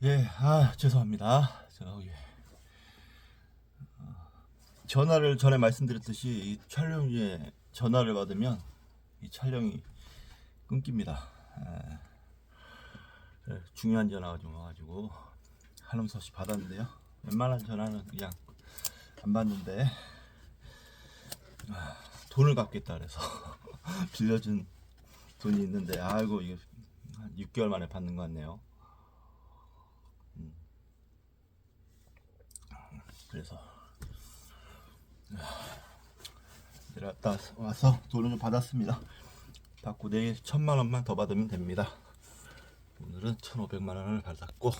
예, 죄송합니다. 저기 전화를 전에 말씀드렸듯이 이 촬영 중에 전화를 받으면 이 촬영이 끊깁니다. 중요한 전화가 좀 와가지고 한음 없이 받았는데요. 웬만한 전화는 그냥 안 받는데 돈을 갚겠다 그래서 빌려준 돈이 있는데 아이고 이게 한 6개월 만에 받는 것 같네요. 그래서 내려갔다 와서 돈을 좀 받았습니다. 받고 내일 1000만원만 더 받으면 됩니다. 오늘은 1500만원을 받았고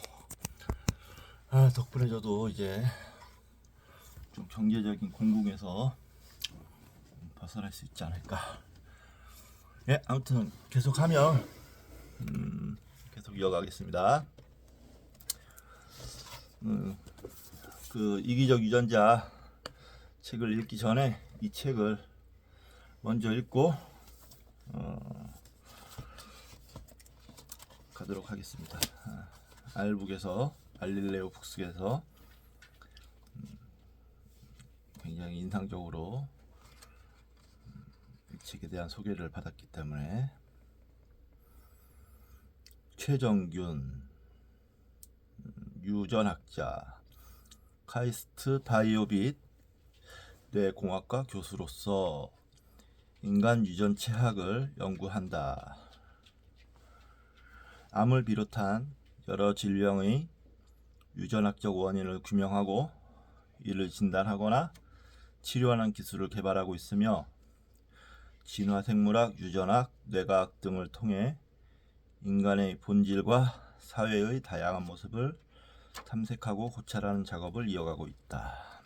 덕분에 저도 이제 좀 경제적인 공궁에서 벗어날 수 있지 않을까. 예, 아무튼 계속하면 계속 이어가겠습니다. 그 이기적 유전자 책을 읽기 전에 이 책을 먼저 읽고 가도록 하겠습니다. 알북에서 알릴레오 북스에서 굉장히 인상적으로 이 책에 대한 소개를 받았기 때문에 최정균 유전학자 카이스트 바이오빗 뇌공학과 교수로서 인간 유전체학을 연구한다. 암을 비롯한 여러 질병의 유전학적 원인을 규명하고 이를 진단하거나 치료하는 기술을 개발하고 있으며 진화생물학, 유전학, 뇌과학 등을 통해 인간의 본질과 사회의 다양한 모습을 탐색하고 고찰하는 작업을 이어가고 있다.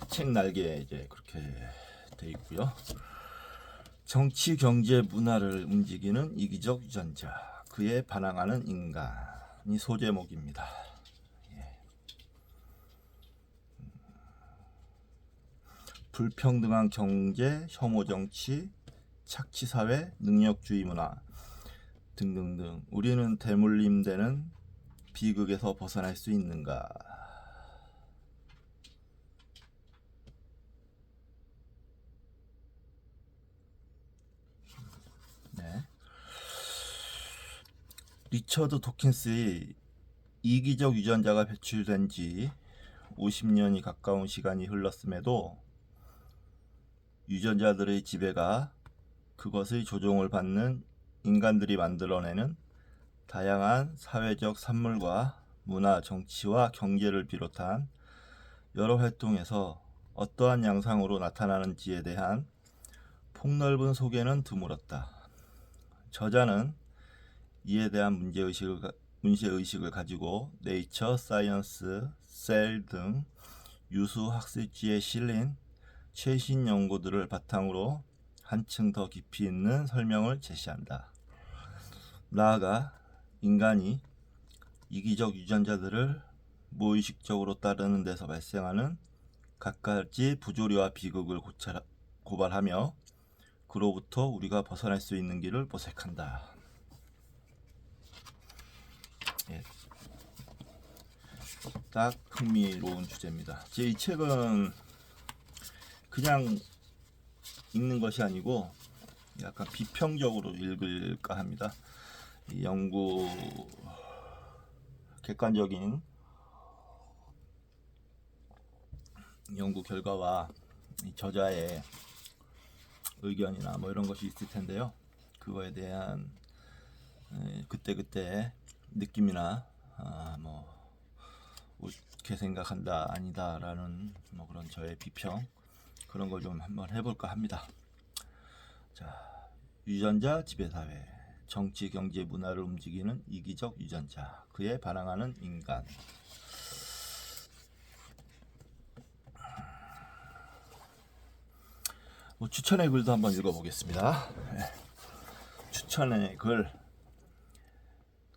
책 날개에 이제 그렇게 돼 있고요. 정치, 경제, 문화를 움직이는 이기적 유전자, 그에 반항하는 인간이 소제목입니다. 불평등한 경제, 혐오 정치, 착취 사회, 능력주의 문화 등등등. 우리는 대물림되는 비극에서 벗어날 수 있는가? 네. 리처드 도킨스의 이기적 유전자가 배출된 지 50년이 가까운 시간이 흘렀음에도 유전자들의 지배가 그것의 조종을 받는 인간들이 만들어내는 다양한 사회적 산물과 문화, 정치와 경제를 비롯한 여러 활동에서 어떠한 양상으로 나타나는지에 대한 폭넓은 소개는 드물었다. 저자는 이에 대한 문제의식을 가지고 네이처, 사이언스, 셀 등 유수 학술지에 실린 최신 연구들을 바탕으로 한층 더 깊이 있는 설명을 제시한다. 나아가 인간이 이기적 유전자들을 무의식적으로 따르는 데서 발생하는 갖가지 부조리와 비극을 고발하며 그로부터 우리가 벗어날 수 있는 길을 모색한다. 예. 딱 흥미로운 주제입니다. 제 이 책은 그냥 읽는 것이 아니고 약간 비평적으로 읽을까 합니다. 이 객관적인 연구 결과와 이 저자의 의견이나 뭐 이런 것이 있을 텐데요. 그거에 대한 그때그때 느낌이나 뭐 옳게 생각한다 아니다 라는 뭐 그런 저의 비평 그런 걸 좀 한번 해볼까 합니다. 자, 유전자 지배사회, 정치, 경제, 문화를 움직이는 이기적 유전자, 그에 반항하는 인간. 뭐 추천의 글도 한번 읽어보겠습니다. 추천의 글.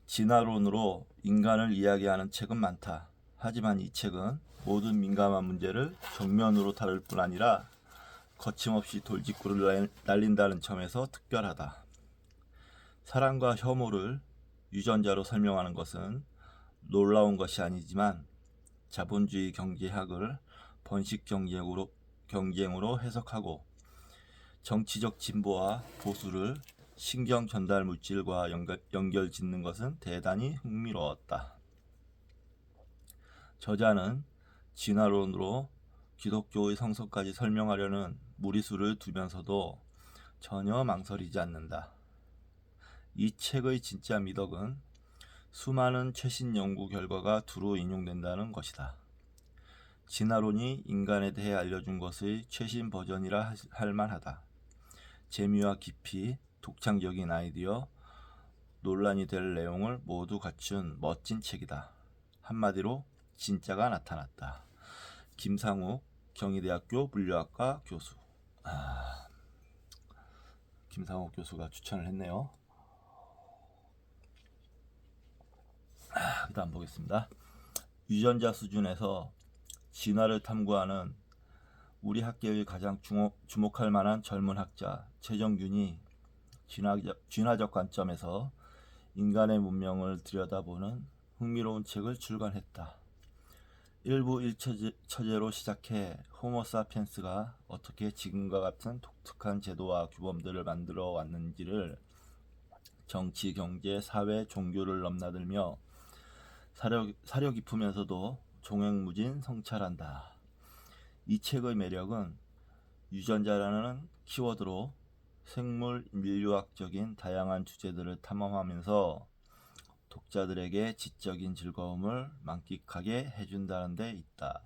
진화론으로 인간을 이야기하는 책은 많다. 하지만 이 책은 모든 민감한 문제를 정면으로 다룰 뿐 아니라 거침없이 돌직구를 날린다는 점에서 특별하다. 사랑과 혐오를 유전자로 설명하는 것은 놀라운 것이 아니지만 자본주의 경제학을 번식 경쟁으로 해석하고 정치적 진보와 보수를 신경 전달 물질과 연결 짓는 것은 대단히 흥미로웠다. 저자는 진화론으로 기독교의 성서까지 설명하려는 무리수를 두면서도 전혀 망설이지 않는다. 이 책의 진짜 미덕은 수많은 최신 연구 결과가 두루 인용된다는 것이다. 진화론이 인간에 대해 알려준 것의 최신 버전이라 할 만하다. 재미와 깊이, 독창적인 아이디어, 논란이 될 내용을 모두 갖춘 멋진 책이다. 한마디로 진짜가 나타났다. 김상욱 경희대학교 물리학과 교수. 김상욱 교수가 추천을 했네요. 그 다음 보겠습니다. 유전자 수준에서 진화를 탐구하는 우리 학계의 가장 주목할 만한 젊은 학자 최정균이 진화적 관점에서 인간의 문명을 들여다보는 흥미로운 책을 출간했다. 일부 1처제로 시작해 호모사피엔스가 어떻게 지금과 같은 독특한 제도와 규범들을 만들어 왔는지를 정치, 경제, 사회, 종교를 넘나들며 사려 깊으면서도 종횡무진 성찰한다. 이 책의 매력은 유전자라는 키워드로 생물 인류학적인 다양한 주제들을 탐험하면서 독자들에게 지적인 즐거움을 만끽하게 해준다는 데 있다.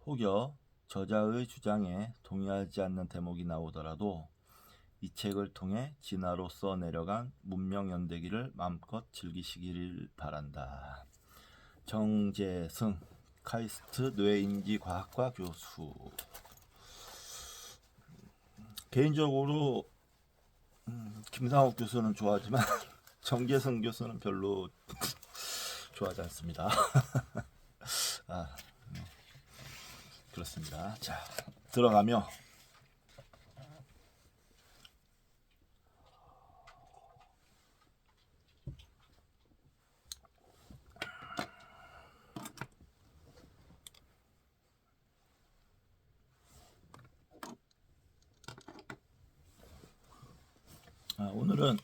혹여 저자의 주장에 동의하지 않는 대목이 나오더라도 이 책을 통해 진화로서 내려간 문명 연대기를 마음껏 즐기시기를 바란다. 정재승 카이스트 뇌인지과학과 교수. 개인적으로 김상욱 교수는 좋아하지만 정재승 교수는 별로 좋아하지 않습니다. 그렇습니다. 자, 들어가며 오늘은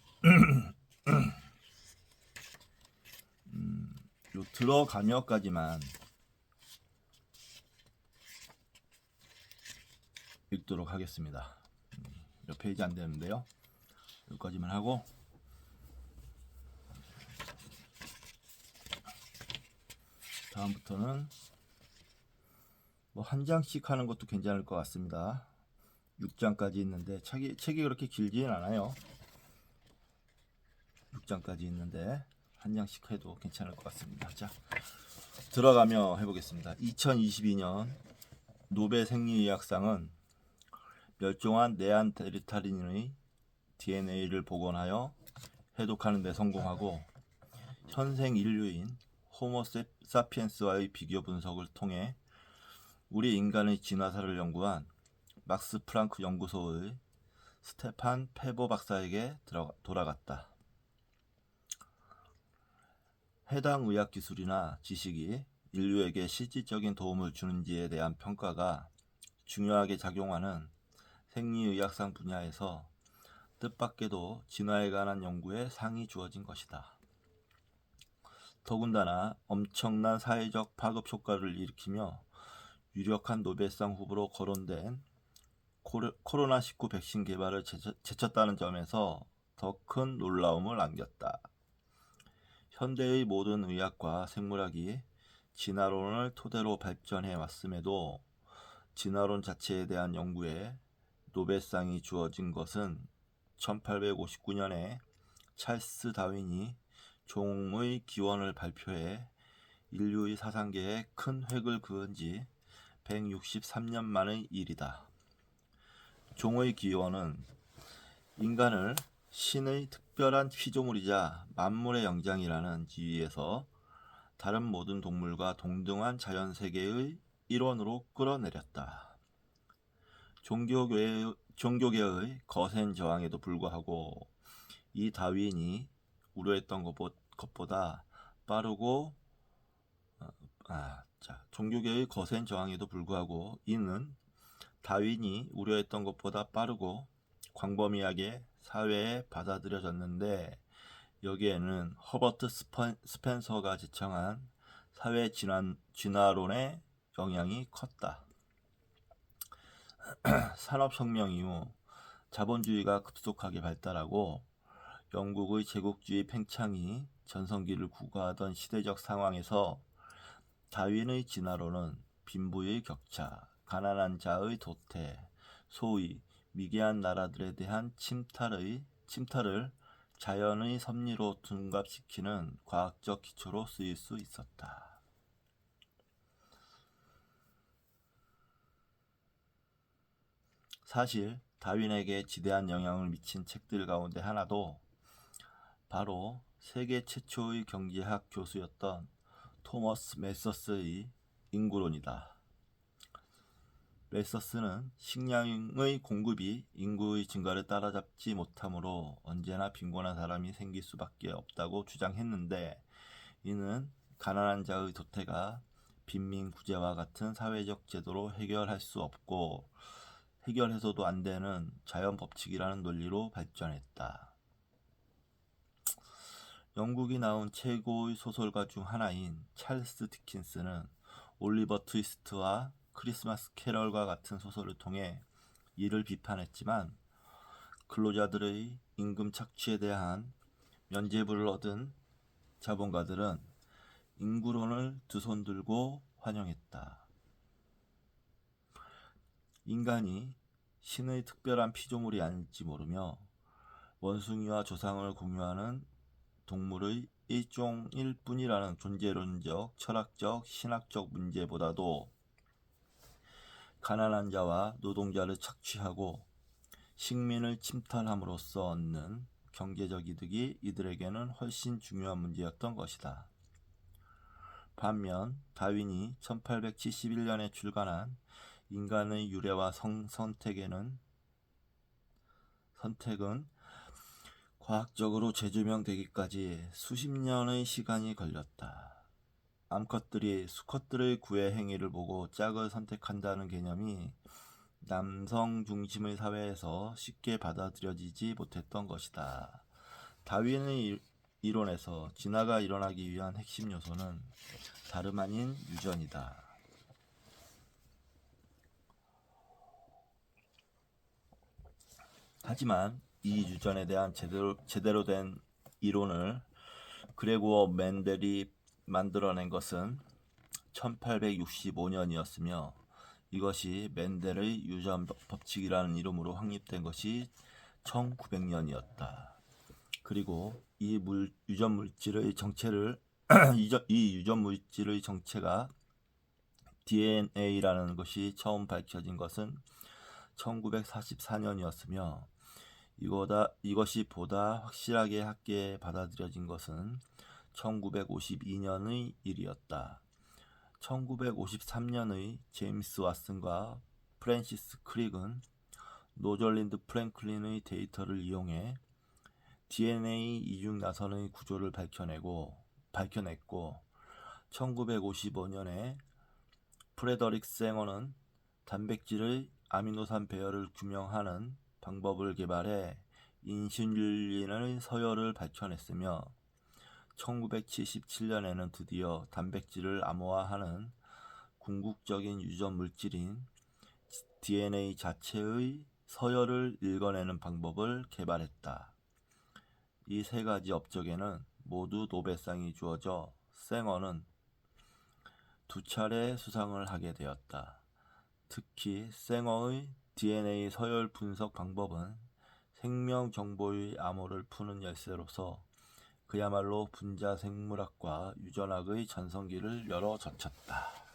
요 들어가며까지만 읽도록 하겠습니다. 몇 페이지 안 되는데요. 여기까지만 하고 다음부터는 뭐 한 장씩 하는 것도 괜찮을 것 같습니다. 6장까지 있는데 책이 그렇게 길지는 않아요. 6장까지 있는데 한 장씩 해도 괜찮을 것 같습니다. 자, 들어가며 해보겠습니다. 2022년 노벨 생리의학상은 멸종한 네안데르탈인의 DNA를 복원하여 해독하는 데 성공하고 현생 인류인 호모사피엔스와의 비교 분석을 통해 우리 인간의 진화사를 연구한 막스 프랑크 연구소의 스테판 페보 박사에게 돌아갔다. 해당 의학 기술이나 지식이 인류에게 실질적인 도움을 주는지에 대한 평가가 중요하게 작용하는 생리의학상 분야에서 뜻밖에도 진화에 관한 연구에 상이 주어진 것이다. 더군다나 엄청난 사회적 파급 효과를 일으키며 유력한 노벨상 후보로 거론된 코로나19 백신 개발을 제쳤다는 점에서 더 큰 놀라움을 안겼다. 현대의 모든 의학과 생물학이 진화론을 토대로 발전해 왔음에도 진화론 자체에 대한 연구에 노벨상이 주어진 것은 1859년에 찰스 다윈이 종의 기원을 발표해 인류의 사상계에 큰 획을 그은 지 163년 만의 일이다. 종의 기원은 인간을 신의 특별한 피조물이자 만물의 영장이라는 지위에서 다른 모든 동물과 동등한 자연세계의 일원으로 끌어내렸다. 종교계의 거센 저항에도 불구하고 이 다윈이 우려했던 것보다 빠르고 종교계의 거센 저항에도 불구하고 이는 다윈이 우려했던 것보다 빠르고 광범위하게 사회에 받아들여졌는데, 여기에는 허버트 스펜서가 제청한 사회 진화론의 영향이 컸다. 산업혁명 이후 자본주의가 급속하게 발달하고 영국의 제국주의 팽창이 전성기를 구가하던 시대적 상황에서 다윈의 진화론은 빈부의 격차, 가난한 자의 도태, 소위 미개한 나라들에 대한 침탈을 자연의 섭리로 둔갑시키는 과학적 기초로 쓰일 수 있었다. 사실 다윈에게 지대한 영향을 미친 책들 가운데 하나도 바로 세계 최초의 경제학 교수였던 토머스 멜서스의 인구론이다. 멜서스는 식량의 공급이 인구의 증가를 따라잡지 못하므로 언제나 빈곤한 사람이 생길 수밖에 없다고 주장했는데, 이는 가난한 자의 도태가 빈민 구제와 같은 사회적 제도로 해결할 수 없고 해결해서도 안 되는 자연 법칙이라는 논리로 발전했다. 영국이 나온 최고의 소설가 중 하나인 찰스 디킨스는 올리버 트위스트와 크리스마스 캐럴과 같은 소설을 통해 이를 비판했지만, 근로자들의 임금 착취에 대한 면죄부를 얻은 자본가들은 인구론을 두 손 들고 환영했다. 인간이 신의 특별한 피조물이 아닐지 모르며 원숭이와 조상을 공유하는 동물의 일종일 뿐이라는 존재론적, 철학적, 신학적 문제보다도 가난한 자와 노동자를 착취하고 식민을 침탈함으로써 얻는 경제적 이득이 이들에게는 훨씬 중요한 문제였던 것이다. 반면 다윈이 1871년에 출간한 인간의 유래와 선택은 과학적으로 재조명되기까지 수십 년의 시간이 걸렸다. 암컷들이 수컷들의 구애 행위를 보고 짝을 선택한다는 개념이 남성 중심의 사회에서 쉽게 받아들여지지 못했던 것이다. 다윈의 이론에서 진화가 일어나기 위한 핵심 요소는 다름 아닌 유전이다. 하지만 이 유전에 대한 제대로 된 이론을 그레고어 멘델이 만들어낸 것은 1865년이었으며 이것이 멘델의 유전 법칙이라는 이름으로 확립된 것이 1900년이었다. 그리고 이 유전 물질의 정체가 DNA라는 것이 처음 밝혀진 것은 1944년이었으며 이것이 보다 확실하게 학계에 받아들여진 것은 1952년의 일이었다. 1953년의 제임스 왓슨과 프랜시스 크릭은 노절린드 프랭클린의 데이터를 이용해 DNA 이중 나선의 구조를 밝혀냈고 1955년에 프레더릭 생어는 단백질의 아미노산 배열을 규명하는 방법을 개발해 인슐린의 서열을 밝혀냈으며 1977년에는 드디어 단백질을 암호화하는 궁극적인 유전 물질인 DNA 자체의 서열을 읽어내는 방법을 개발했다. 이 세 가지 업적에는 모두 노벨상이 주어져 생어는 2차례 수상을 하게 되었다. 특히 생어의 DNA 서열 분석 방법은 생명 정보의 암호를 푸는 열쇠로서 그야말로 분자 생물학과 유전학의 전성기를 열어젖혔다.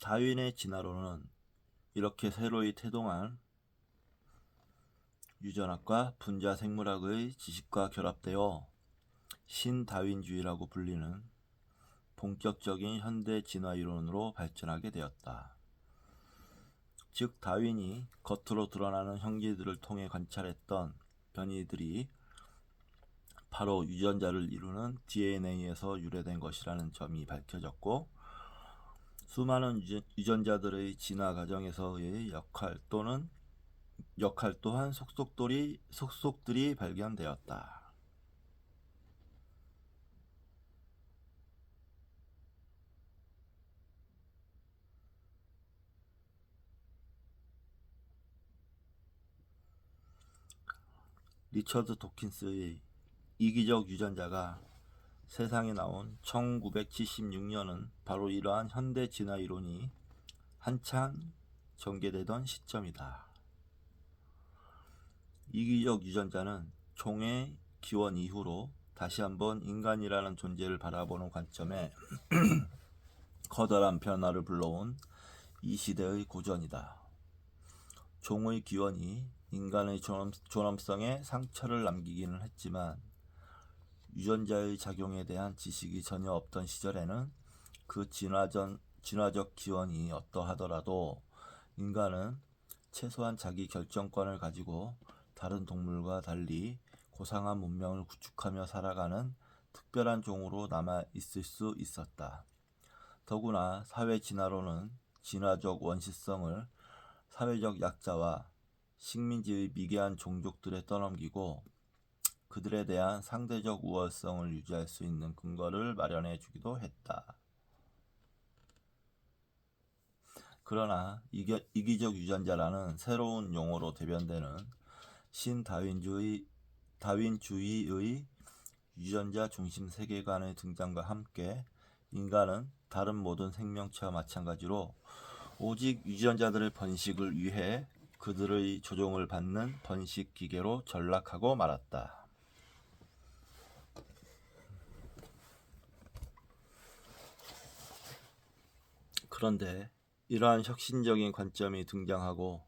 다윈의 진화론은 이렇게 새로이 태동한 유전학과 분자 생물학의 지식과 결합되어 신다윈주의라고 불리는 본격적인 현대 진화 이론으로 발전하게 되었다. 즉 다윈이 겉으로 드러나는 형질들을 통해 관찰했던 변이들이 바로 유전자를 이루는 DNA에서 유래된 것이라는 점이 밝혀졌고, 수많은 유전자들의 진화 과정에서의 역할 또한 속속들이 발견되었다. 리처드 도킨스의 이기적 유전자가 세상에 나온 1976년은 바로 이러한 현대 진화 이론이 한창 전개되던 시점이다. 이기적 유전자는 총의 기원 이후로 다시 한번 인간이라는 존재를 바라보는 관점에 커다란 변화를 불러온 이 시대의 고전이다. 종의 기원이 인간의 존엄성에 상처를 남기기는 했지만 유전자의 작용에 대한 지식이 전혀 없던 시절에는 그 진화적 기원이 어떠하더라도 인간은 최소한 자기 결정권을 가지고 다른 동물과 달리 고상한 문명을 구축하며 살아가는 특별한 종으로 남아 있을 수 있었다. 더구나 사회 진화론은 진화적 원시성을 사회적 약자와 식민지의 미개한 종족들에 떠넘기고 그들에 대한 상대적 우월성을 유지할 수 있는 근거를 마련해 주기도 했다. 그러나 이기적 유전자라는 새로운 용어로 대변되는 신다윈주의의 유전자 중심 세계관의 등장과 함께 인간은 다른 모든 생명체와 마찬가지로 오직 유전자들의 번식을 위해 그들의 조종을 받는 번식 기계로 전락하고 말았다. 그런데 이러한 혁신적인 관점이 등장하고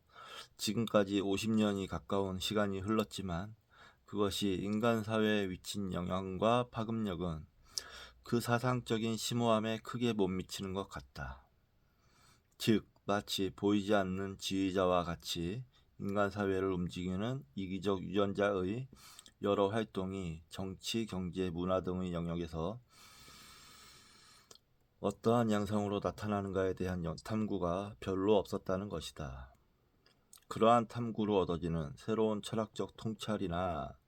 지금까지 50년이 가까운 시간이 흘렀지만 그것이 인간 사회에 미친 영향과 파급력은 그 사상적인 심오함에 크게 못 미치는 것 같다. 즉 마치 보이지 않는 지휘자와 같이 인간 사회를 움직이는 이기적 유전자의 여러 활동이 정치, 경제, 문화 등의 영역에서 어떠한 양상으로 나타나는가에 대한 탐구가 별로 없었다는 것이다. 그러한 탐구로 얻어지는 새로운 철학적 통찰이나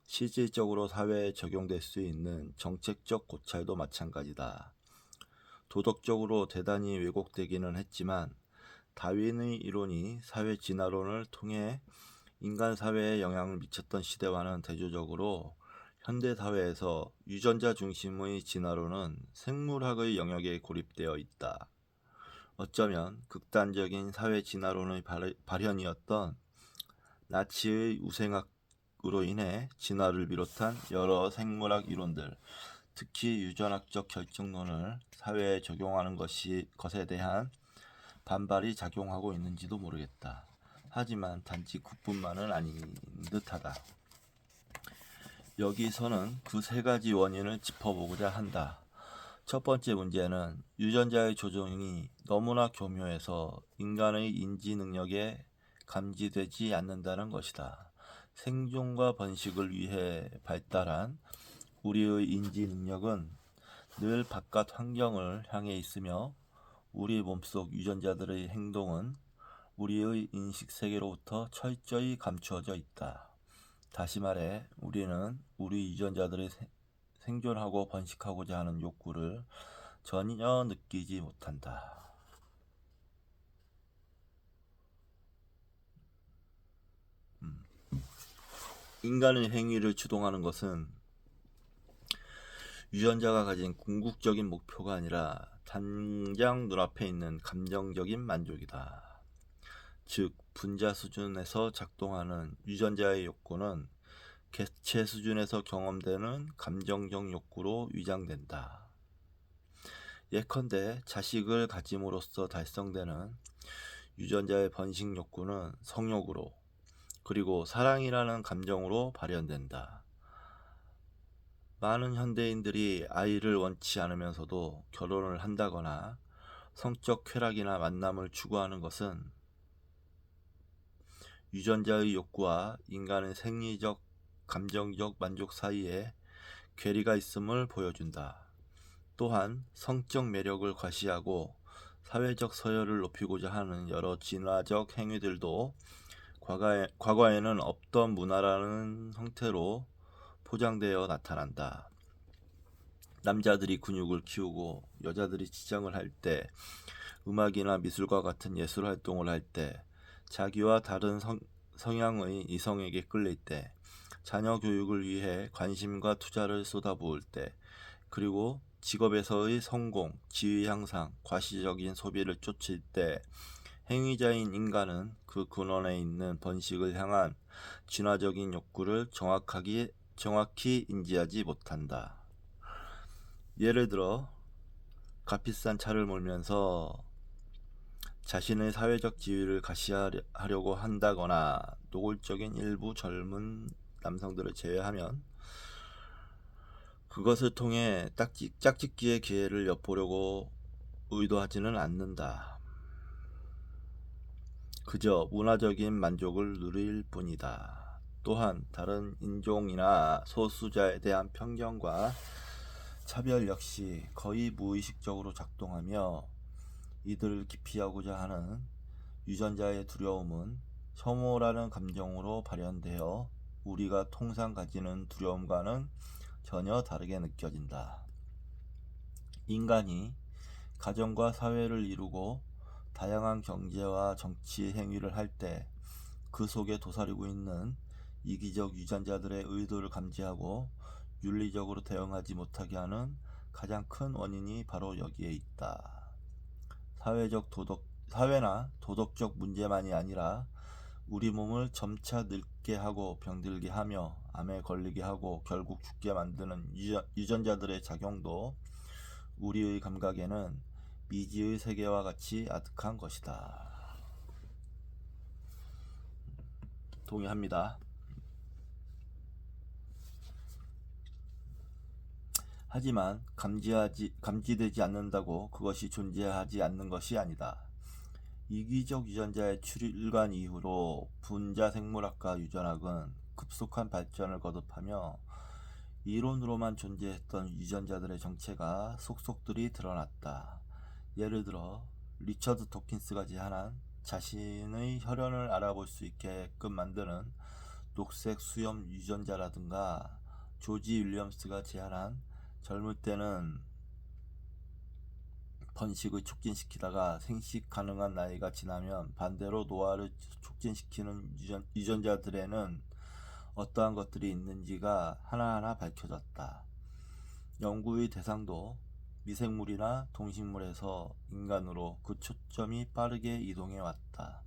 실질적으로 사회에 적용될 수 있는 정책적 고찰도 마찬가지다. 도덕적으로 대단히 왜곡되기는 했지만 다윈의 이론이 사회 진화론을 통해 인간 사회에 영향을 미쳤던 시대와는 대조적으로 현대 사회에서 유전자 중심의 진화론은 생물학의 영역에 고립되어 있다. 어쩌면 극단적인 사회 진화론의 발현이었던 나치의 우생학으로 인해 진화를 비롯한 여러 생물학 이론들, 특히 유전학적 결정론을 사회에 적용하는 것에 대한 반발이 작용하고 있는지도 모르겠다. 하지만 단지 그뿐만은 아닌 듯하다. 여기서는 그 세 가지 원인을 짚어보고자 한다. 첫 번째 문제는 유전자의 조종이 너무나 교묘해서 인간의 인지 능력에 감지되지 않는다는 것이다. 생존과 번식을 위해 발달한 우리의 인지 능력은 늘 바깥 환경을 향해 있으며 우리 몸속 유전자들의 행동은 우리의 인식 세계로부터 철저히 감추어져 있다. 다시 말해 우리는 우리 유전자들의 생존하고 번식하고자 하는 욕구를 전혀 느끼지 못한다. 인간의 행위를 주동하는 것은 유전자가 가진 궁극적인 목표가 아니라 당장 눈앞에 있는 감정적인 만족이다. 즉 분자 수준에서 작동하는 유전자의 욕구는 개체 수준에서 경험되는 감정적 욕구로 위장된다. 예컨대 자식을 가짐으로써 달성되는 유전자의 번식 욕구는 성욕으로, 그리고 사랑이라는 감정으로 발현된다. 많은 현대인들이 아이를 원치 않으면서도 결혼을 한다거나 성적 쾌락이나 만남을 추구하는 것은 유전자의 욕구와 인간의 생리적, 감정적 만족 사이에 괴리가 있음을 보여준다. 또한 성적 매력을 과시하고 사회적 서열을 높이고자 하는 여러 진화적 행위들도 과거에는 없던 문화라는 형태로 포장되어 나타난다. 남자들이 근육을 키우고 여자들이 치장을 할 때, 음악이나 미술과 같은 예술 활동을 할 때, 자기와 다른 성향의 이성에게 끌릴 때, 자녀 교육을 위해 관심과 투자를 쏟아부을 때, 그리고 직업에서의 성공, 지위 향상, 과시적인 소비를 쫓을 때, 행위자인 인간은 그 근원에 있는 번식을 향한 진화적인 욕구를 정확히 인지하지 못한다. 예를 들어 값비싼 차를 몰면서 자신의 사회적 지위를 과시하려고 한다거나 노골적인 일부 젊은 남성들을 제외하면 그것을 통해 짝짓기의 기회를 엿보려고 의도하지는 않는다. 그저 문화적인 만족을 누릴 뿐이다. 또한 다른 인종이나 소수자에 대한 편견과 차별 역시 거의 무의식적으로 작동하며 이들을 기피하고자 하는 유전자의 두려움은 혐오라는 감정으로 발현되어 우리가 통상 가지는 두려움과는 전혀 다르게 느껴진다. 인간이 가정과 사회를 이루고 다양한 경제와 정치 행위를 할 때 그 속에 도사리고 있는 이기적 유전자들의 의도를 감지하고 윤리적으로 대응하지 못하게 하는 가장 큰 원인이 바로 여기에 있다. 사회나 도덕적 문제만이 아니라 우리 몸을 점차 늙게 하고 병들게 하며 암에 걸리게 하고 결국 죽게 만드는 유전자들의 작용도 우리의 감각에는 미지의 세계와 같이 아득한 것이다. 동의합니다. 하지만 감지되지 않는다고 그것이 존재하지 않는 것이 아니다. 이기적 유전자의 출간 이후로 분자생물학과 유전학은 급속한 발전을 거듭하며 이론으로만 존재했던 유전자들의 정체가 속속들이 드러났다. 예를 들어 리처드 도킨스가 제안한 자신의 혈연을 알아볼 수 있게끔 만드는 녹색 수염 유전자라든가 조지 윌리엄스가 제안한 젊을 때는 번식을 촉진시키다가 생식 가능한 나이가 지나면 반대로 노화를 촉진시키는 유전자들에는 어떠한 것들이 있는지가 하나하나 밝혀졌다. 연구의 대상도 미생물이나 동식물에서 인간으로 그 초점이 빠르게 이동해 왔다.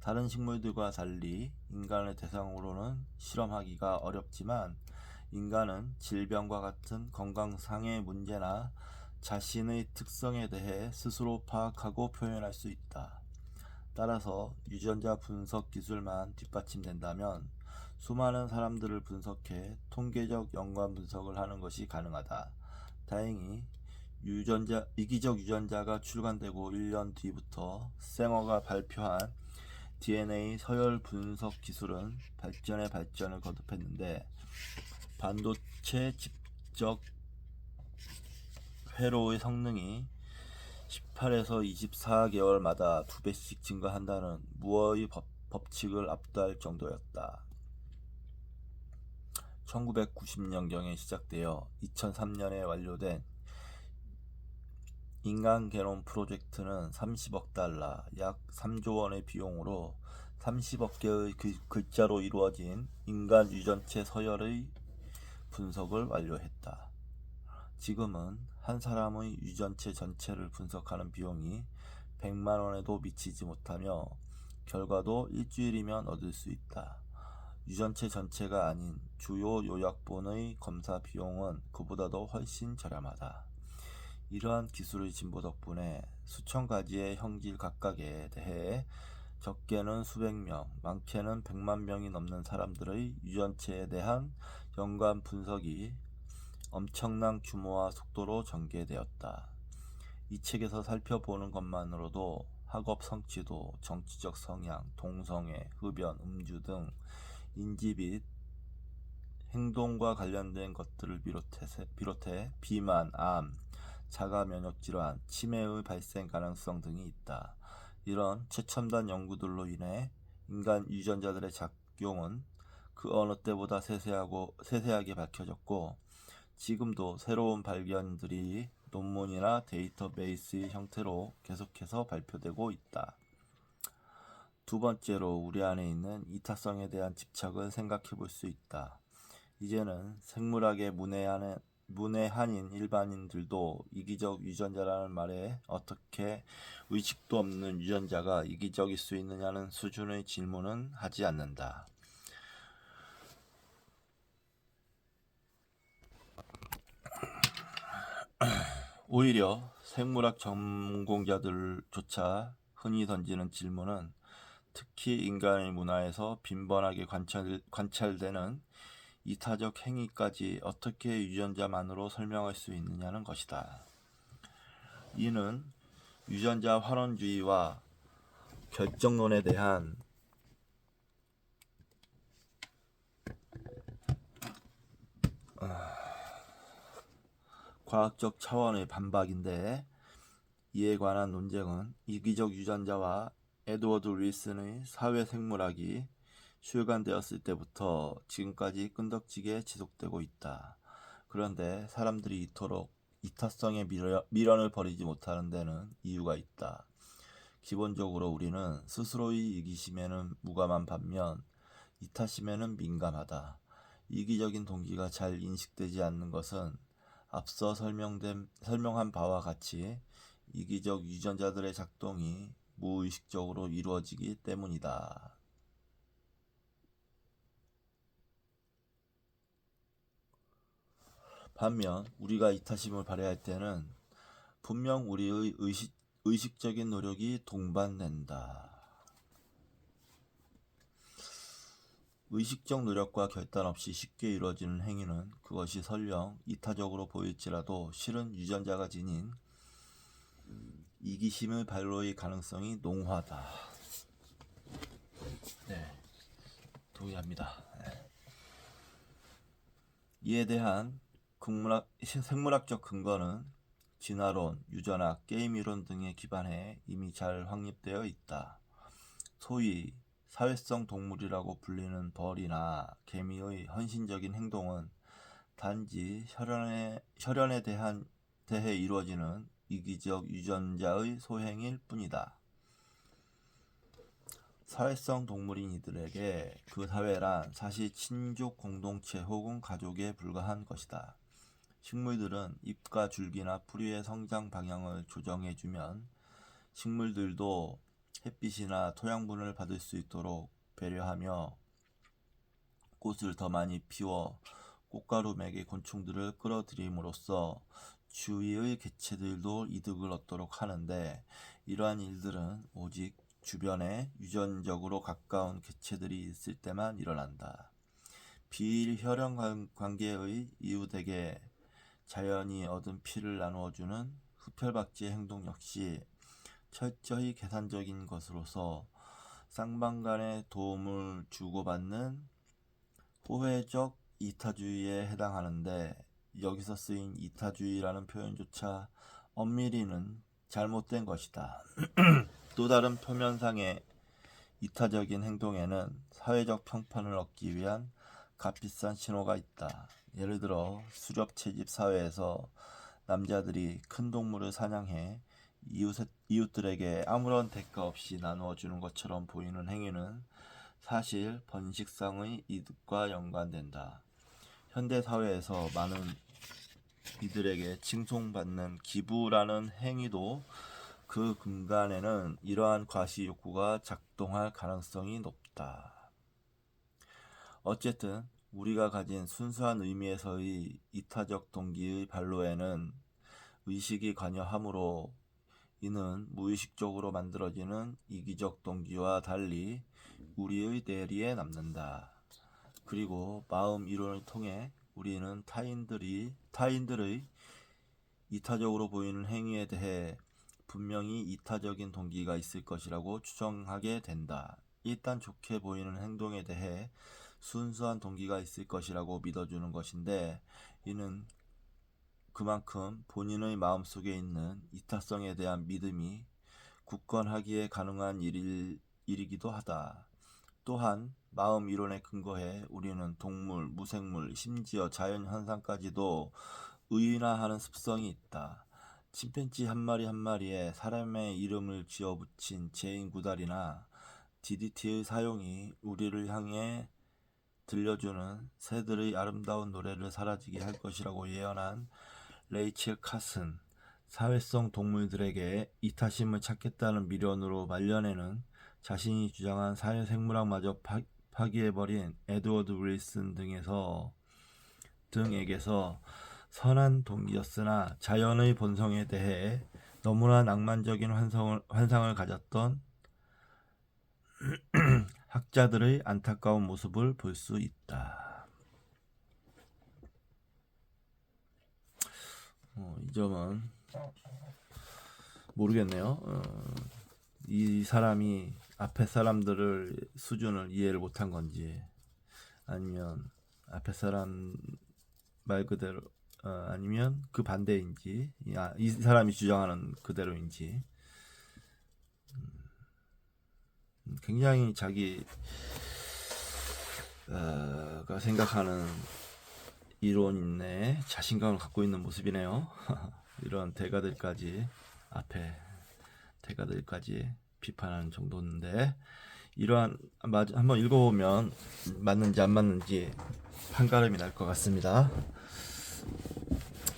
다른 식물들과 달리 인간을 대상으로는 실험하기가 어렵지만 인간은 질병과 같은 건강상의 문제나 자신의 특성에 대해 스스로 파악하고 표현할 수 있다. 따라서 유전자 분석 기술만 뒷받침된다면 수많은 사람들을 분석해 통계적 연관 분석을 하는 것이 가능하다. 다행히 이기적 유전자가 출간되고 1년 뒤부터 생어가 발표한 DNA 서열 분석 기술은 발전의 발전을 거듭했는데 반도체 집적 회로의 성능이 18에서 24개월마다 2배씩 증가한다는 무어의 법칙을 압도할 정도였다. 1990년경에 시작되어 2003년에 완료된 인간 게놈 프로젝트는 30억 달러, 약 3조 원의 비용으로 30억 개의 글자로 이루어진 인간 유전체 서열의 분석을 완료했다. 지금은 한 사람의 유전체 전체를 분석하는 비용이 100만 원에도 미치지 못하며 결과도 일주일이면 얻을 수 있다. 유전체 전체가 아닌 주요 요약본의 검사 비용은 그보다도 훨씬 저렴하다. 이러한 기술의 진보 덕분에 수천 가지의 형질 각각에 대해 적게는 수백 명, 많게는 100만 명이 넘는 사람들의 유전체에 대한 연관 분석이 엄청난 규모와 속도로 전개되었다. 이 책에서 살펴보는 것만으로도 학업 성취도, 정치적 성향, 동성애, 흡연, 음주 등 인지 및 행동과 관련된 것들을 비롯해 비만, 암, 자가 면역 질환, 치매의 발생 가능성 등이 있다. 이런 최첨단 연구들로 인해 인간 유전자들의 작용은 그 어느 때보다 세세하게 밝혀졌고, 지금도 새로운 발견들이 논문이나 데이터베이스의 형태로 계속해서 발표되고 있다. 두 번째로, 우리 안에 있는 이타성에 대한 집착을 생각해 볼 수 있다. 이제는 생물학에 문외한인 일반인들도 이기적 유전자라는 말에 어떻게 의식도 없는 유전자가 이기적일 수 있느냐는 수준의 질문은 하지 않는다. 오히려 생물학 전공자들조차 흔히 던지는 질문은, 특히 인간의 문화에서 빈번하게 관찰되는 이타적 행위까지 어떻게 유전자만으로 설명할 수 있느냐는 것이다. 이는 유전자 환원주의와 결정론에 대한 과학적 차원의 반박인데, 이에 관한 논쟁은 이기적 유전자와 에드워드 윌슨의 사회생물학이 출간되었을 때부터 지금까지 끈덕지게 지속되고 있다. 그런데 사람들이 이토록 이타성의 미련을 버리지 못하는 데는 이유가 있다. 기본적으로 우리는 스스로의 이기심에는 무감한 반면 이타심에는 민감하다. 이기적인 동기가 잘 인식되지 않는 것은 앞서 설명한 바와 같이 이기적 유전자들의 작동이 무의식적으로 이루어지기 때문이다. 반면 우리가 이타심을 발휘할 때는 분명 우리의 의식적인 노력이 동반된다. 의식적 노력과 결단 없이 쉽게 이루어지는 행위는 그것이 설령 이타적으로 보일지라도 실은 유전자가 지닌 이기심의 발로의 가능성이 농후하다. 네, 동의합니다. 이에 대한 생물학적 근거는 진화론, 유전학, 게임이론 등에 기반해 이미 잘 확립되어 있다. 소위 사회성 동물이라고 불리는 벌이나 개미의 헌신적인 행동은 단지 혈연에 대해 이루어지는 이기적 유전자의 소행일 뿐이다. 사회성 동물인 이들에게 그 사회란 사실 친족 공동체 혹은 가족에 불과한 것이다. 식물들은 잎과 줄기나 뿌리의 성장 방향을 조정해주면 식물들도 햇빛이나 토양분을 받을 수 있도록 배려하며 꽃을 더 많이 피워 꽃가루 맥의 곤충들을 끌어들임으로써 주위의 개체들도 이득을 얻도록 하는데, 이러한 일들은 오직 주변에 유전적으로 가까운 개체들이 있을 때만 일어난다. 비일 혈연 관계의 이웃에게 자연이 얻은 피를 나누어주는 흡혈박쥐의 행동 역시 철저히 계산적인 것으로서 쌍방 간의 도움을 주고받는 호혜적 이타주의에 해당하는데, 여기서 쓰인 이타주의라는 표현조차 엄밀히는 잘못된 것이다. 또 다른 표면상의 이타적인 행동에는 사회적 평판을 얻기 위한 값비싼 신호가 있다. 예를 들어 수렵 채집 사회에서 남자들이 큰 동물을 사냥해 이웃들에게 아무런 대가 없이 나누어 주는 것처럼 보이는 행위는 사실 번식상의 이득과 연관된다. 현대 사회에서 많은 이들에게 칭송받는 기부라는 행위도 그 근간에는 이러한 과시 욕구가 작동할 가능성이 높다. 어쨌든 우리가 가진 순수한 의미에서의 이타적 동기의 발로에는 의식이 관여하므로 이는 무의식적으로 만들어지는 이기적 동기와 달리 우리의 뇌리에 남는다. 그리고 마음 이론을 통해 우리는 타인들의 이타적으로 보이는 행위에 대해 분명히 이타적인 동기가 있을 것이라고 추정하게 된다. 일단 좋게 보이는 행동에 대해 순수한 동기가 있을 것이라고 믿어주는 것인데, 이는 그만큼 본인의 마음속에 있는 이타성에 대한 믿음이 굳건하기에 가능한 일이기도 하다. 또한 마음 이론에 근거해 우리는 동물, 무생물, 심지어 자연 현상까지도 의인화하는 습성이 있다. 침팬지 한 마리 한 마리에 사람의 이름을 지어 붙인 제인 구달이나 DDT의 사용이 우리를 향해 들려주는 새들의 아름다운 노래를 사라지게 할 것이라고 예언한 레이첼 카슨, 사회성 동물들에게 이타심을 찾겠다는 미련으로 말년에는 자신이 주장한 사회생물학마저 파기해버린 에드워드 윌슨 등에게서 선한 동기였으나 자연의 본성에 대해 너무나 낭만적인 환상을 가졌던 학자들의 안타까운 모습을 볼 수 있다. 이 점은 모르겠네요. 이 사람이 앞에 사람들을 수준을 이해를 못한 건지, 아니면 앞에 사람 말 그대로 아니면 그 반대인지, 이 사람이 주장하는 그대로인지. 굉장히 자기가 생각하는 이론에 자신감을 갖고 있는 모습이네요. 이런 앞에 대가들까지 비판하는 정도인데, 한번 읽어보면 맞는지 안 맞는지 판가름이 날 것 같습니다.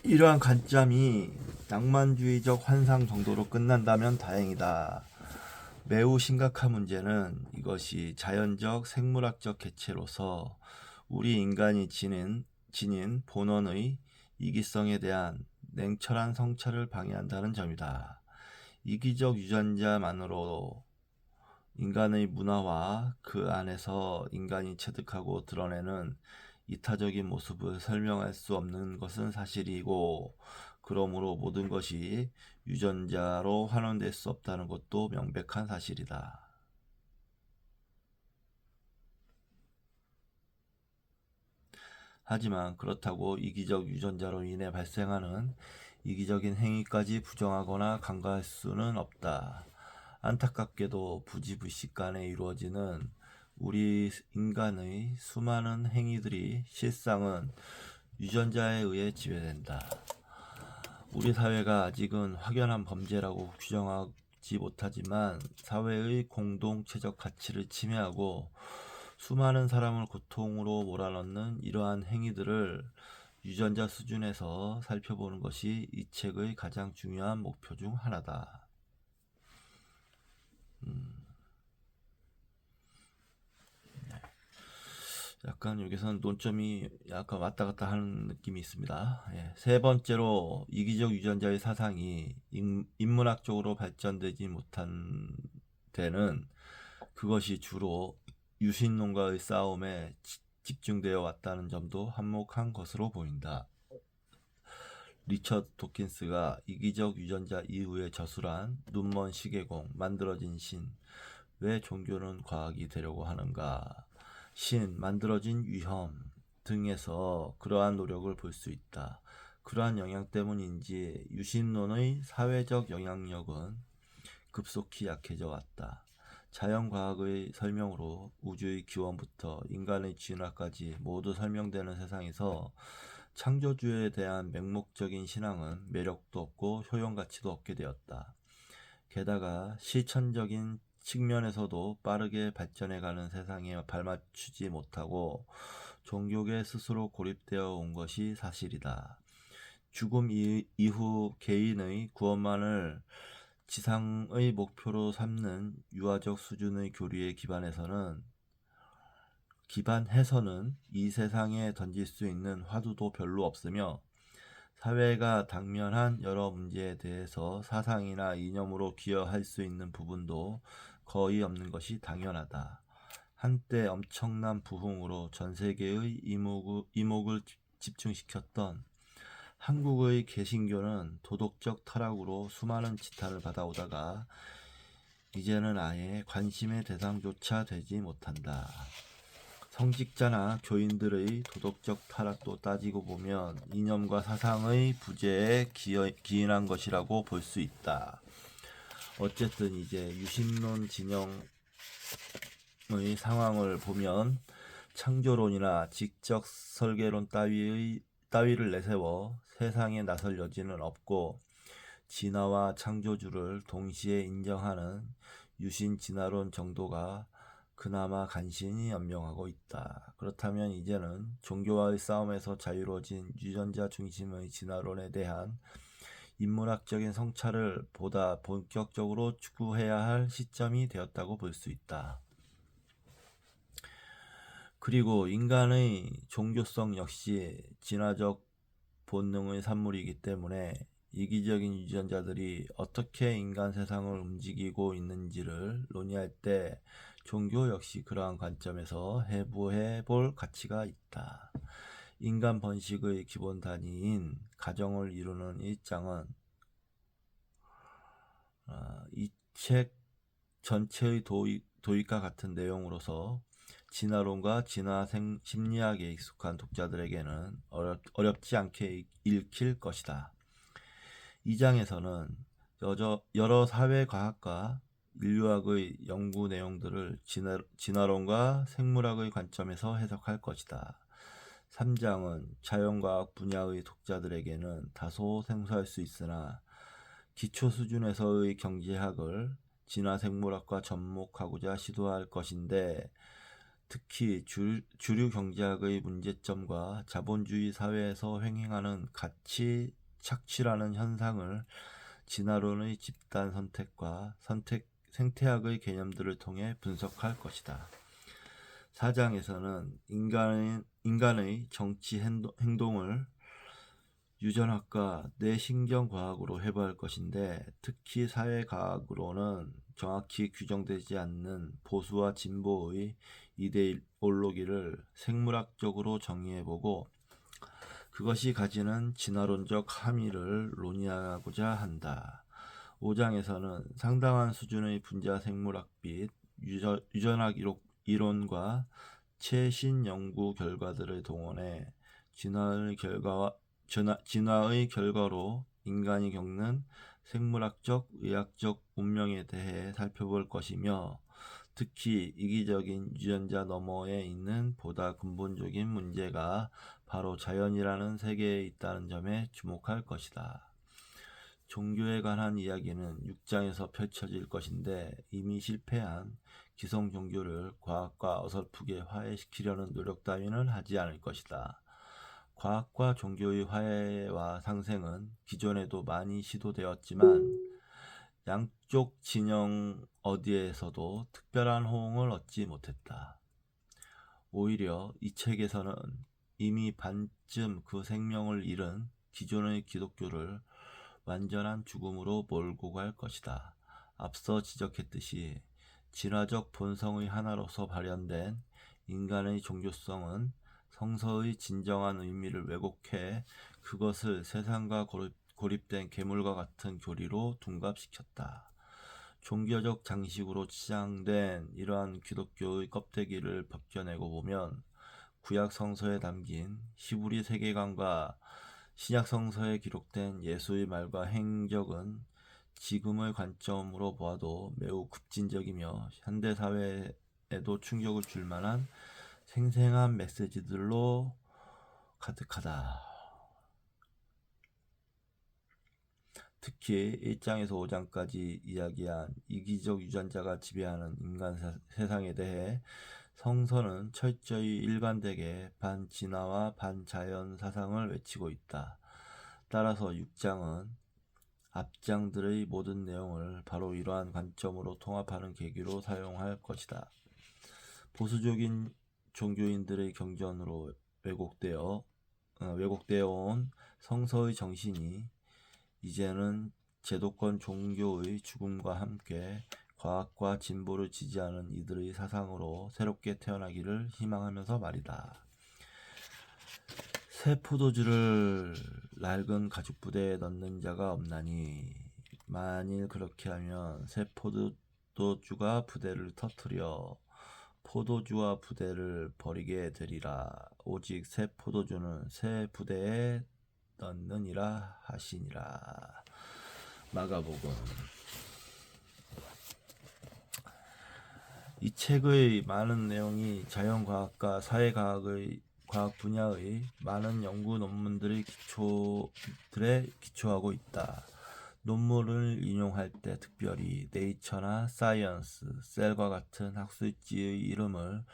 이러한 관점이 낭만주의적 환상 정도로 끝난다면 다행이다. 매우 심각한 문제는 이것이 자연적 생물학적 개체로서 우리 인간이 지닌 본원의 이기성에 대한 냉철한 성찰을 방해한다는 점이다. 이기적 유전자만으로 인간의 문화와 그 안에서 인간이 체득하고 드러내는 이타적인 모습을 설명할 수 없는 것은 사실이고, 그러므로 모든 것이 유전자로 환원될 수 없다는 것도 명백한 사실이다. 하지만 그렇다고 이기적 유전자로 인해 발생하는 이기적인 행위까지 부정하거나 간과할 수는 없다. 안타깝게도 부지불식간에 이루어지는 우리 인간의 수많은 행위들이 실상은 유전자에 의해 지배된다. 우리 사회가 아직은 확연한 범죄라고 규정하지 못하지만 사회의 공동체적 가치를 침해하고 수많은 사람을 고통으로 몰아넣는 이러한 행위들을 유전자 수준에서 살펴보는 것이 이 책의 가장 중요한 목표 중 하나다. 약간 여기서는 논점이 약간 왔다 갔다 하는 느낌이 있습니다. 세 번째로, 이기적 유전자의 사상이 인문학적으로 발전되지 못한 데는 그것이 주로 유신론과의 싸움에 집중되어 왔다는 점도 한몫한 것으로 보인다. 리처드 도킨스가 이기적 유전자 이후에 저술한 눈먼 시계공, 만들어진 신, 왜 종교는 과학이 되려고 하는가, 만들어진 위험 등에서 그러한 노력을 볼 수 있다. 그러한 영향 때문인지 유신론의 사회적 영향력은 급속히 약해져 왔다. 자연과학의 설명으로 우주의 기원부터 인간의 진화까지 모두 설명되는 세상에서 창조주에 대한 맹목적인 신앙은 매력도 없고 효용가치도 없게 되었다. 게다가 실천적인 측면에서도 빠르게 발전해가는 세상에 발맞추지 못하고 종교계 스스로 고립되어 온 것이 사실이다. 죽음 이후 개인의 구원만을 지상의 목표로 삼는 유아적 수준의 교리에 기반해서는 이 세상에 던질 수 있는 화두도 별로 없으며, 사회가 당면한 여러 문제에 대해서 사상이나 이념으로 기여할 수 있는 부분도 거의 없는 것이 당연하다. 한때 엄청난 부흥으로 전 세계의 이목을 집중시켰던 한국의 개신교는 도덕적 타락으로 수많은 지탄을 받아오다가 이제는 아예 관심의 대상조차 되지 못한다. 성직자나 교인들의 도덕적 타락도 따지고 보면 이념과 사상의 부재에 기인한 것이라고 볼 수 있다. 어쨌든 이제 유신론 진영의 상황을 보면 창조론이나 직접 설계론 따위를 내세워 세상에 나설 여지는 없고 진화와 창조주를 동시에 인정하는 유신 진화론 정도가 그나마 간신히 연명하고 있다. 그렇다면 이제는 종교와의 싸움에서 자유로워진 유전자 중심의 진화론에 대한 인문학적인 성찰을 보다 본격적으로 추구해야 할 시점이 되었다고 볼 수 있다. 그리고 인간의 종교성 역시 진화적 본능의 산물이기 때문에 이기적인 유전자들이 어떻게 인간 세상을 움직이고 있는지를 논의할 때 종교 역시 그러한 관점에서 해부해 볼 가치가 있다. 인간 번식의 기본 단위인 가정을 이루는 일장은 이 책 전체의 도입과 같은 내용으로서 진화론과 진화 심리학에 익숙한 독자들에게는 어렵지 않게 읽힐 것이다. 이 장에서는 여러 사회과학과 인류학의 연구 내용들을 진화론과 생물학의 관점에서 해석할 것이다. 3장은 자연과학 분야의 독자들에게는 다소 생소할 수 있으나 기초 수준에서의 경제학을 진화생물학과 접목하고자 시도할 것인데 특히 주류 경제학의 문제점과 자본주의 사회에서 횡행하는 가치 착취라는 현상을 진화론의 집단 선택과 생태학의 개념들을 통해 분석할 것이다. 4장에서는 인간의 정치 행동을 유전학과 뇌신경과학으로 해부할 것인데 특히 사회과학으로는 정확히 규정되지 않는 보수와 진보의 이데올로기를 생물학적으로 정의해보고 그것이 가지는 진화론적 함의를 논의하고자 한다. 5장에서는 상당한 수준의 분자 생물학 및 유전학 이론과 최신 연구 결과들을 동원해 진화의 결과로 인간이 겪는 생물학적, 의학적 운명에 대해 살펴볼 것이며 특히 이기적인 유전자 너머에 있는 보다 근본적인 문제가 바로 자연이라는 세계에 있다는 점에 주목할 것이다. 종교에 관한 이야기는 6장에서 펼쳐질 것인데 이미 실패한 기성 종교를 과학과 어설프게 화해시키려는 노력 따위는 하지 않을 것이다. 과학과 종교의 화해와 상생은 기존에도 많이 시도되었지만 양쪽 진영 어디에서도 특별한 호응을 얻지 못했다. 오히려 이 책에서는 이미 반쯤 그 생명을 잃은 기존의 기독교를 완전한 죽음으로 몰고 갈 것이다. 앞서 지적했듯이 진화적 본성의 하나로서 발현된 인간의 종교성은 성서의 진정한 의미를 왜곡해 그것을 세상과 고립된 괴물과 같은 교리로 둔갑시켰다. 종교적 장식으로 치장된 이러한 기독교의 껍데기를 벗겨내고 보면 구약 성서에 담긴 히브리 세계관과 신약 성서에 기록된 예수의 말과 행적은 지금의 관점으로 보아도 매우 급진적이며 현대 사회에도 충격을 줄 만한 생생한 메시지들로 가득하다. 특히 1장에서 5장까지 이야기한 이기적 유전자가 지배하는 인간 세상에 대해 성서는 철저히 일관되게 반진화와 반자연 사상을 외치고 있다. 따라서 6장은 앞장들의 모든 내용을 바로 이러한 관점으로 통합하는 계기로 사용할 것이다. 보수적인 종교인들의 경전으로 왜곡되어 온 성서의 정신이 이제는 제도권 종교의 죽음과 함께 과학과 진보를 지지하는 이들의 사상으로 새롭게 태어나기를 희망하면서 말이다. 새 포도주를 낡은 가죽 부대에 넣는 자가 없나니 만일 그렇게 하면 새 포도주가 부대를 터뜨려 포도주와 부대를 버리게 되리라. 오직 새 포도주는 새 부대에 넣느니라 하시니라. 마가복음. 이 책의 많은 내용이 자연과학과 사회과학의 과학 분야의 많은 연구 논문들의 기초들에 기초하고 있다. 논문을 인용할 때 특별히 네이처나 사이언스, 셀과 같은 학술지의 이름을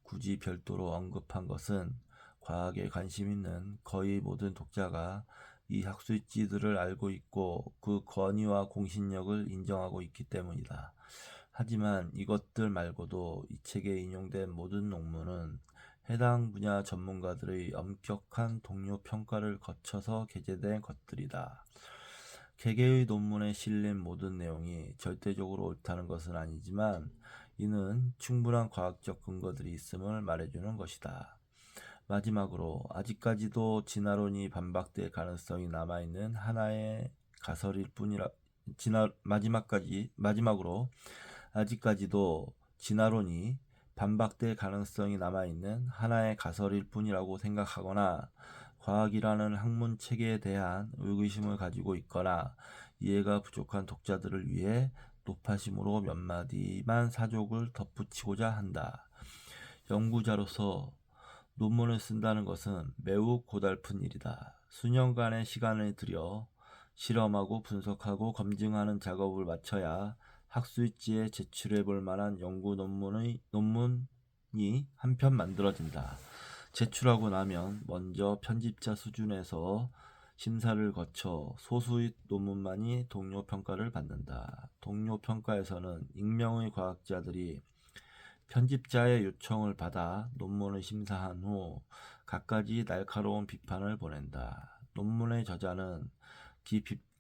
굳이 별도로 언급한 것은 과학에 관심 있는 거의 모든 독자가 이 학술지들을 알고 있고 그 권위와 공신력을 인정하고 있기 때문이다. 하지만 이것들 말고도 이 책에 인용된 모든 논문은 해당 분야 전문가들의 엄격한 동료 평가를 거쳐서 게재된 것들이다. 개개의 논문에 실린 모든 내용이 절대적으로 옳다는 것은 아니지만 이는 충분한 과학적 근거들이 있음을 말해주는 것이다. 마지막으로 아직까지도 진화론이 반박될 가능성이 남아있는 하나의 가설일 뿐이라 마지막으로 아직까지도 진화론이 반박될 가능성이 남아있는 하나의 가설일 뿐이라고 생각하거나 과학이라는 학문 체계에 대한 의구심을 가지고 있거나 이해가 부족한 독자들을 위해 높아심으로 몇 마디만 사족을 덧붙이고자 한다. 연구자로서 논문을 쓴다는 것은 매우 고달픈 일이다. 수년간의 시간을 들여 실험하고 분석하고 검증하는 작업을 마쳐야 학술지에 제출해 볼 만한 연구 논문이 한 편 만들어진다. 제출하고 나면 먼저 편집자 수준에서 심사를 거쳐 소수의 논문만이 동료 평가를 받는다. 동료 평가에서는 익명의 과학자들이 편집자의 요청을 받아 논문을 심사한 후 갖가지 날카로운 비판을 보낸다. 논문의 저자는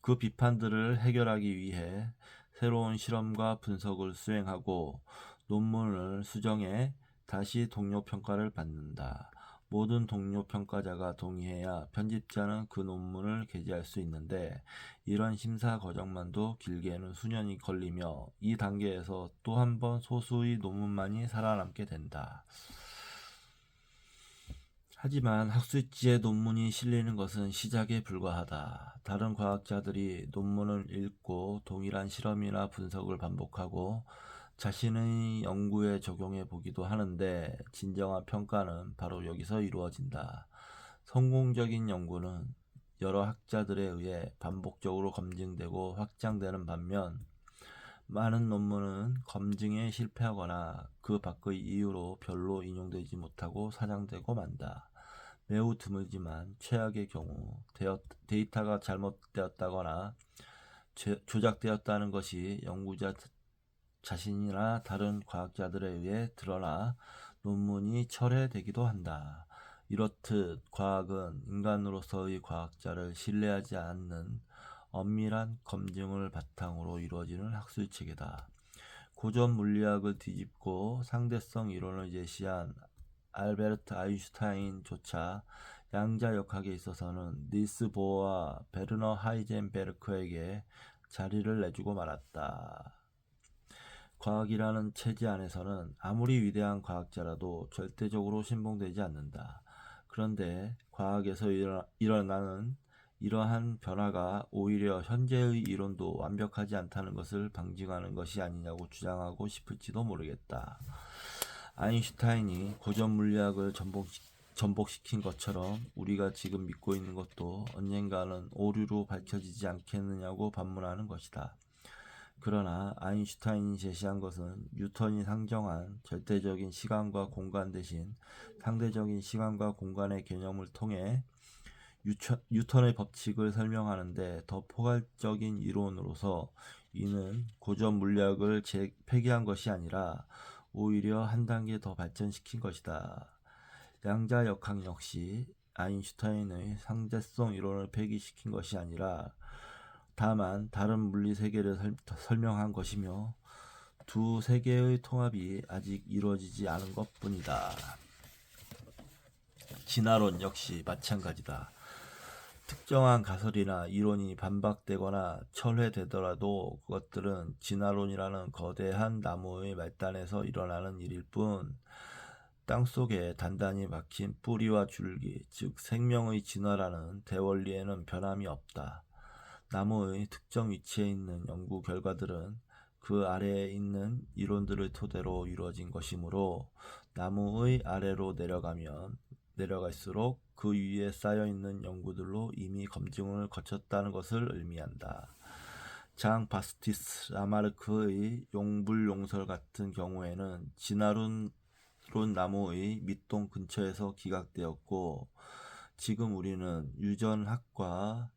그 비판들을 해결하기 위해 새로운 실험과 분석을 수행하고 논문을 수정해 다시 동료 평가를 받는다. 모든 동료 평가자가 동의해야 편집자는 그 논문을 게재할 수 있는데 이런 심사 과정만도 길게는 수년이 걸리며 이 단계에서 또 한 번 소수의 논문만이 살아남게 된다. 하지만 학술지에 논문이 실리는 것은 시작에 불과하다. 다른 과학자들이 논문을 읽고 동일한 실험이나 분석을 반복하고 자신의 연구에 적용해 보기도 하는데 진정한 평가는 바로 여기서 이루어진다. 성공적인 연구는 여러 학자들에 의해 반복적으로 검증되고 확장되는 반면 많은 논문은 검증에 실패하거나 그 밖의 이유로 별로 인용되지 못하고 사장되고 만다. 매우 드물지만 최악의 경우 데이터가 잘못되었다거나 조작되었다는 것이 연구자 자신이나 다른 과학자들에 의해 드러나 논문이 철회되기도 한다. 이렇듯 과학은 인간으로서의 과학자를 신뢰하지 않는 엄밀한 검증을 바탕으로 이루어지는 학술체계다. 고전 물리학을 뒤집고 상대성 이론을 제시한 알베르트 아인슈타인조차 양자역학에 있어서는 닐스 보어와 베르너 하이젠베르크에게 자리를 내주고 말았다. 과학이라는 체제 안에서는 아무리 위대한 과학자라도 절대적으로 신봉되지 않는다. 그런데 과학에서 일어나는 이러한 변화가 오히려 현재의 이론도 완벽하지 않다는 것을 방증하는 것이 아니냐고 주장하고 싶을지도 모르겠다. 아인슈타인이 고전 물리학을 전복시킨 것처럼 우리가 지금 믿고 있는 것도 언젠가는 오류로 밝혀지지 않겠느냐고 반문하는 것이다. 그러나 아인슈타인이 제시한 것은 뉴턴이 상정한 절대적인 시간과 공간 대신 상대적인 시간과 공간의 개념을 통해 뉴턴의 법칙을 설명하는데 더 포괄적인 이론으로서 이는 고전 물리학을 폐기한 것이 아니라 오히려 한 단계 더 발전시킨 것이다. 양자역학 역시 아인슈타인의 상대성 이론을 폐기시킨 것이 아니라 다만 다른 물리 세계를 설명한 것이며 두 세계의 통합이 아직 이루어지지 않은 것뿐이다. 진화론 역시 마찬가지다. 특정한 가설이나 이론이 반박되거나 철회되더라도 그것들은 진화론이라는 거대한 나무의 말단에서 일어나는 일일 뿐, 땅속에 단단히 박힌 뿌리와 줄기, 즉 생명의 진화라는 대원리에는 변함이 없다. 나무의 특정 위치에 있는 연구 결과들은 그 아래에 있는 이론들을 토대로 이루어진 것이므로 나무의 아래로 내려갈수록 그 위에 쌓여있는 연구들로 이미 검증을 거쳤다는 것을 의미한다. 장 바스티스 라마르크의 용불용설 같은 경우에는 진화론 나무의 밑동 근처에서 기각되었고, 지금 우리는 유전학과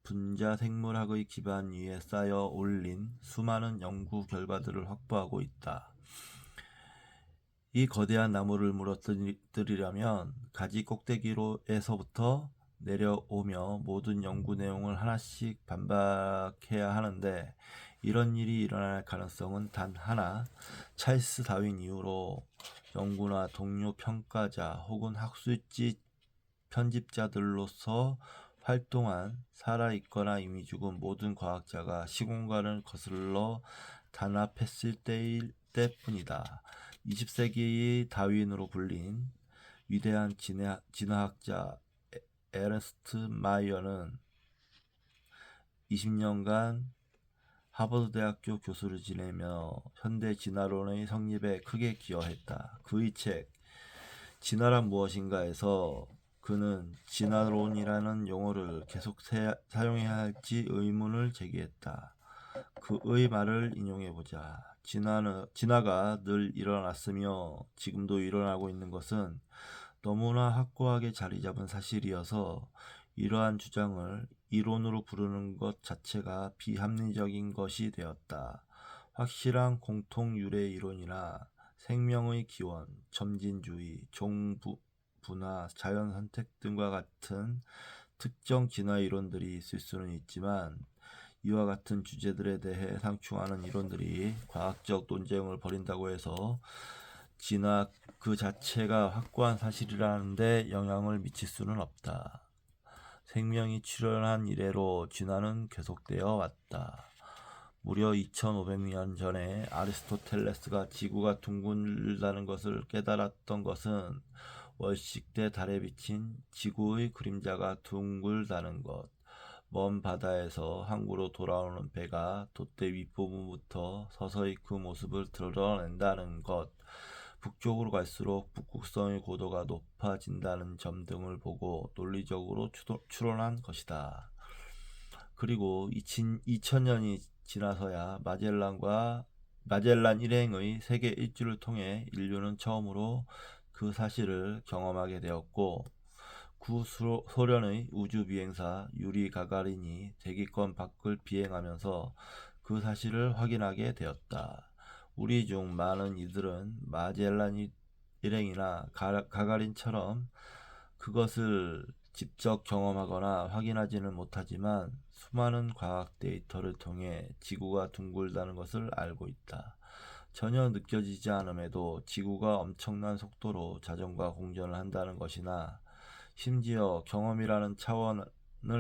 분자생물학의 기반 위에 쌓여 올린 수많은 연구 결과들을 확보하고 있다. 이 거대한 나무를 무너뜨리려면 가지 꼭대기로에서부터 내려오며 모든 연구 내용을 하나씩 반박해야 하는데, 이런 일이 일어날 가능성은 단 하나, 찰스 다윈 이후로 연구나 동료 평가자 혹은 학술지 편집자들로서 활동한 살아있거나 이미 죽은 모든 과학자가 시공간을 거슬러 단합했을 때뿐이다. 20세기의 다윈으로 불린 위대한 진화학자 에르스트 마이어는 20년간 하버드 대학교 교수를 지내며 현대 진화론의 성립에 크게 기여했다. 그의 책 진화란 무엇인가에서 그는 진화론이라는 용어를 계속 사용해야 할지 의문을 제기했다. 그의 말을 인용해보자. 진화가 늘 일어났으며 지금도 일어나고 있는 것은 너무나 확고하게 자리 잡은 사실이어서 이러한 주장을 이론으로 부르는 것 자체가 비합리적인 것이 되었다. 확실한 공통 유래 이론이나 생명의 기원, 점진주의, 종분화, 자연선택 등과 같은 특정 진화 이론들이 있을 수는 있지만, 이와 같은 주제들에 대해 상충하는 이론들이 과학적 논쟁을 벌인다고 해서 진화 그 자체가 확고한 사실이라는 데 영향을 미칠 수는 없다. 생명이 출현한 이래로 진화는 계속되어 왔다. 무려 2500년 전에 아리스토텔레스가 지구가 둥글다는 것을 깨달았던 것은 월식 때 달에 비친 지구의 그림자가 둥글다는 것, 먼 바다에서 항구로 돌아오는 배가 돛대 윗부분부터 서서히 그 모습을 드러낸다는 것, 북쪽으로 갈수록 북극성의 고도가 높아진다는 점 등을 보고 논리적으로 추론한 것이다. 그리고 2000년이 지나서야 마젤란 일행의 세계 일주를 통해 인류는 처음으로 그 사실을 경험하게 되었고, 구소련의 우주비행사 유리 가가린이 대기권 밖을 비행하면서 그 사실을 확인하게 되었다. 우리 중 많은 이들은 마젤란 일행이나 가가린처럼 그것을 직접 경험하거나 확인하지는 못하지만 수많은 과학 데이터를 통해 지구가 둥글다는 것을 알고 있다. 전혀 느껴지지 않음에도 지구가 엄청난 속도로 자전과 공전을 한다는 것이나, 심지어 경험이라는 차원을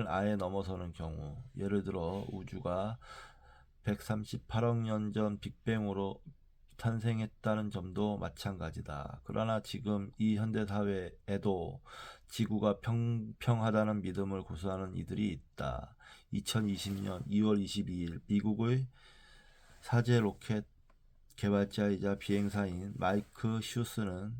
아예 넘어서는 경우, 예를 들어 우주가 138억 년 전 빅뱅으로 탄생했다는 점도 마찬가지다. 그러나 지금 이 현대사회에도 지구가 평평하다는 믿음을 고수하는 이들이 있다. 2020년 2월 22일 미국의 사제 로켓 개발자이자 비행사인 마이크 슈스는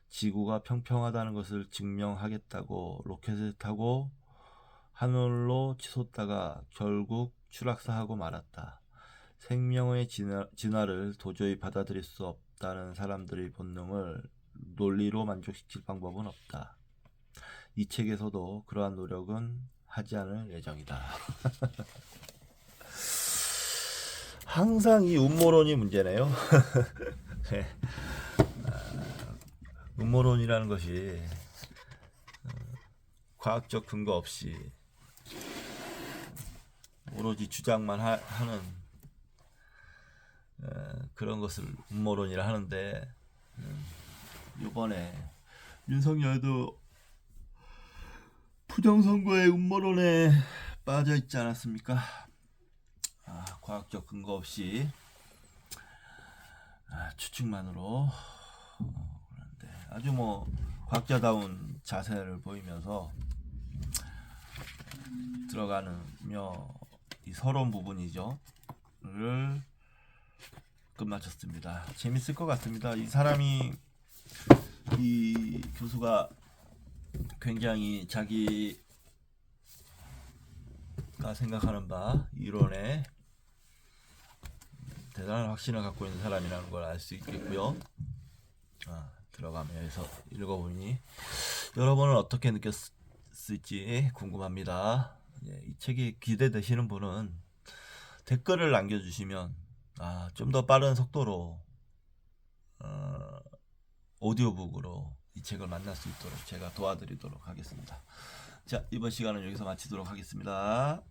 지구가 평평하다는 것을 증명하겠다고 로켓을 타고 하늘로 치솟다가 결국 추락사하고 말았다. 생명의 진화를 도저히 받아들일 수 없다는 사람들의 본능을 논리로 만족시킬 방법은 없다. 이 책에서도 그러한 노력은 하지 않을 예정이다. 항상 이 음모론이 문제네요. 네. 음모론이라는 것이 과학적 근거 없이 오로지 주장만 하는 그런 것을 음모론이라 하는데, 이번에 윤석열도 부정선거의 음모론에 빠져 있지 않았습니까? 과학적 근거 없이 추측만으로 그런데 아주 뭐 과학자다운 자세를 보이면서 들어가는며 이 서론 부분이죠. 를 끝마쳤습니다. 재밌을 것 같습니다. 이 교수가 굉장히 자기가 생각하는 바 이론에 대단한 확신을 갖고 있는 사람이라는 걸 알 수 있겠고요. 들어가면서 읽어보니 여러분은 어떻게 느꼈을지 궁금합니다. 이 책이 기대되시는 분은 댓글을 남겨주시면 좀 더 빠른 속도로 오디오북으로 이 책을 만날 수 있도록 제가 도와드리도록 하겠습니다. 자, 이번 시간은 여기서 마치도록 하겠습니다.